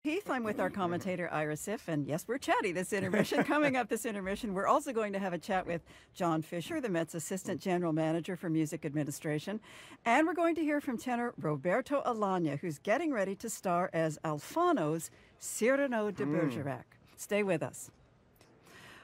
Heath. I'm with our commentator, Ira Siff, and yes, we're chatty this intermission. Coming up this intermission, we're also going to have a chat with John Fisher, the Met's Assistant General Manager for Music Administration, and we're going to hear from tenor Roberto Alagna, who's getting ready to star as Alfano's CYRANO de Bergerac. Stay with us.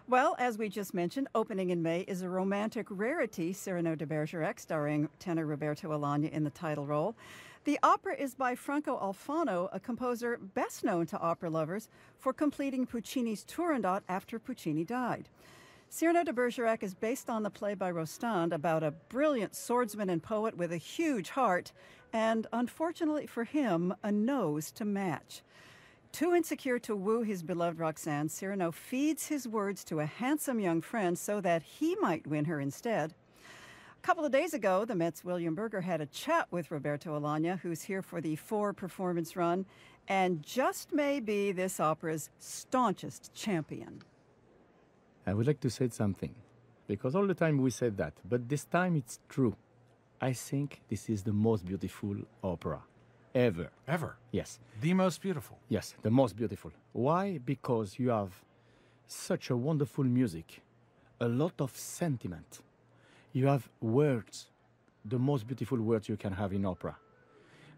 Well, as we just mentioned, opening in May is a romantic rarity, CYRANO de Bergerac, starring tenor Roberto Alagna in the title role. The opera is by Franco Alfano, a composer best known to opera lovers for completing Puccini's Turandot after Puccini died. CYRANO de Bergerac is based on the play by Rostand about a brilliant swordsman and poet with a huge heart and, unfortunately for him, a nose to match. Too insecure to woo his beloved Roxanne, Cyrano feeds his words to a handsome young friend so that he might win her instead. A couple of days ago, the Met's William Berger had a chat with Roberto Alagna, who's here for the 4-performance run, and just may be this opera's staunchest champion. I would like to say something, because all the time we said that, but this time it's true. I think this is the most beautiful opera ever. Ever? Yes. The most beautiful? Yes, the most beautiful. Why? Because you have such a wonderful music, a lot of sentiment. You have words, the most beautiful words you can have in opera.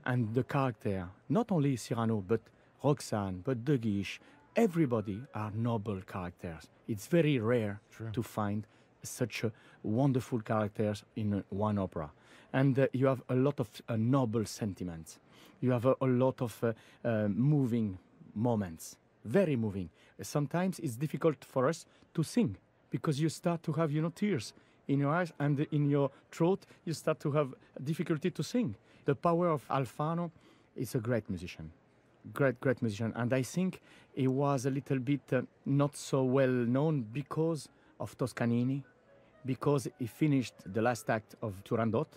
And the character, not only Cyrano, but Roxane, but De Guiche, everybody are noble characters. It's very rare to find such wonderful characters in one opera. And you have a lot of noble sentiments. You have a lot of moving moments, very moving. Sometimes it's difficult for us to sing because you start to have, tears in your eyes and in your throat. You start to have difficulty to sing. The power of Alfano is a great musician, great musician. And I think he was a little bit not so well known because of Toscanini, because he finished the last act of Turandot.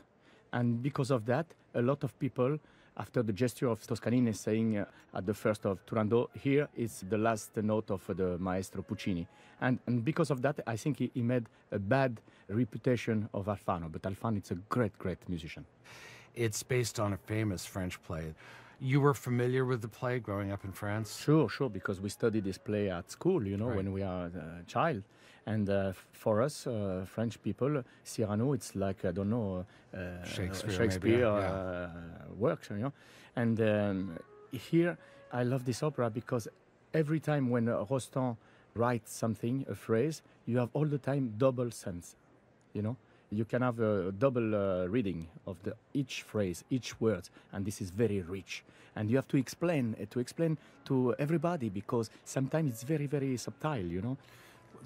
And because of that, a lot of people, after the gesture of Toscanini saying at the first of Turandot, here is the last note of the maestro Puccini. And because of that, I think he made a bad reputation of Alfano. But Alfano is a great musician. It's based on a famous French play. You were familiar with the play growing up in France? Sure, because we studied this play at school, when we are a child. And for us, French people, Cyrano, it's like, I don't know, Shakespeare works, And here, I love this opera because every time when Rostand writes something, a phrase, you have all the time double sense, You can have a double reading of each phrase, each word, and this is very rich. And you have to explain to everybody because sometimes it's very subtle,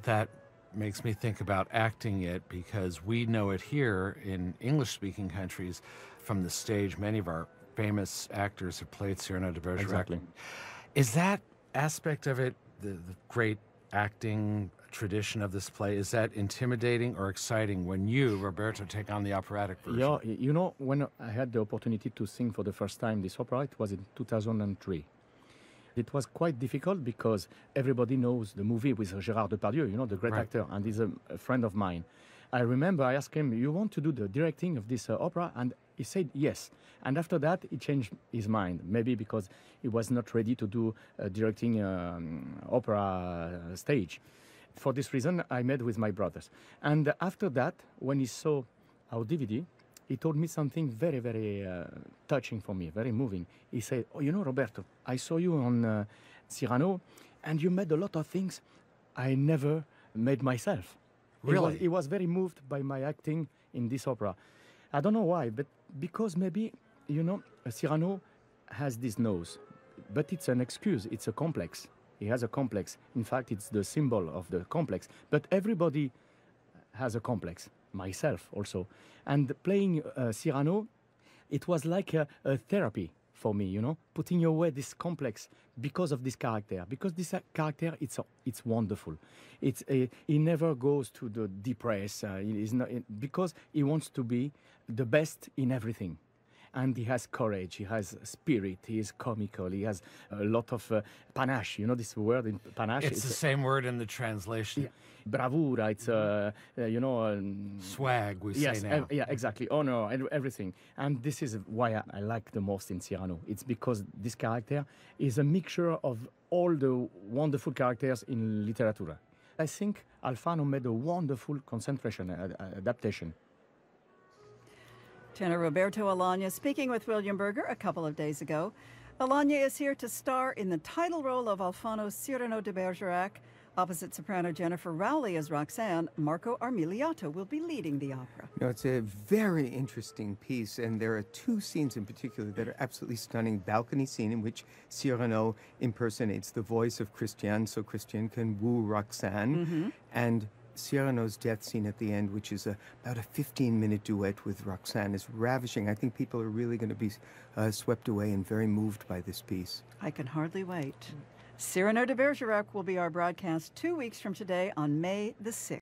That makes me think about acting it because we know it here in English-speaking countries from the stage. Many of our famous actors have played Cyrano de Bergerac. Exactly. Is that aspect of it, the great acting tradition of this play, is that intimidating or exciting when you, Roberto, take on the operatic version? Yeah, when I had the opportunity to sing for the first time this opera, it was in 2003. It was quite difficult because everybody knows the movie with Gérard Depardieu, the great actor, and he's a friend of mine. I remember I asked him, you want to do the directing of this opera? And he said yes. And after that, he changed his mind, maybe because he was not ready to do directing opera stage. For this reason, I met with my brothers. And after that, when he saw our DVD, he told me something very touching for me, very moving. He said, Roberto, I saw you on Cyrano, and you made a lot of things I never made myself. Really? He was very moved by my acting in this opera. I don't know why, but because maybe, Cyrano has this nose, but it's an excuse, it's a complex. He has a complex. In fact, it's the symbol of the complex. But everybody has a complex, myself also. And playing Cyrano, it was like a therapy for me, putting away this complex because of this character. Because this character, it's wonderful. He never goes to the depressed, because he wants to be the best in everything. And he has courage, he has spirit, he is comical, he has a lot of panache. You know this word in panache? It's the same word in the translation. Yeah. Bravura, it's, swag, we yes, say now. Yeah, exactly. Honor, and everything. And this is why I like the most in Cyrano. It's because this character is a mixture of all the wonderful characters in literatura. I think Alfano made a wonderful concentration, adaptation. Tenor Roberto Alagna speaking with William Berger a couple of days ago. Alagna is here to star in the title role of Alfano's Cyrano de Bergerac. Opposite soprano Jennifer Rowley as Roxanne, Marco Armiliato will be leading the opera. No, it's a very interesting piece, and there are two scenes in particular that are absolutely stunning. Balcony scene in which Cyrano impersonates the voice of Christian, so Christian can woo Roxanne, and Cyrano's death scene at the end, which is about a 15-minute duet with Roxanne, is ravishing. I think people are really going to be swept away and very moved by this piece. I can hardly wait. Cyrano de Bergerac will be our broadcast 2 weeks from today on May the 6th.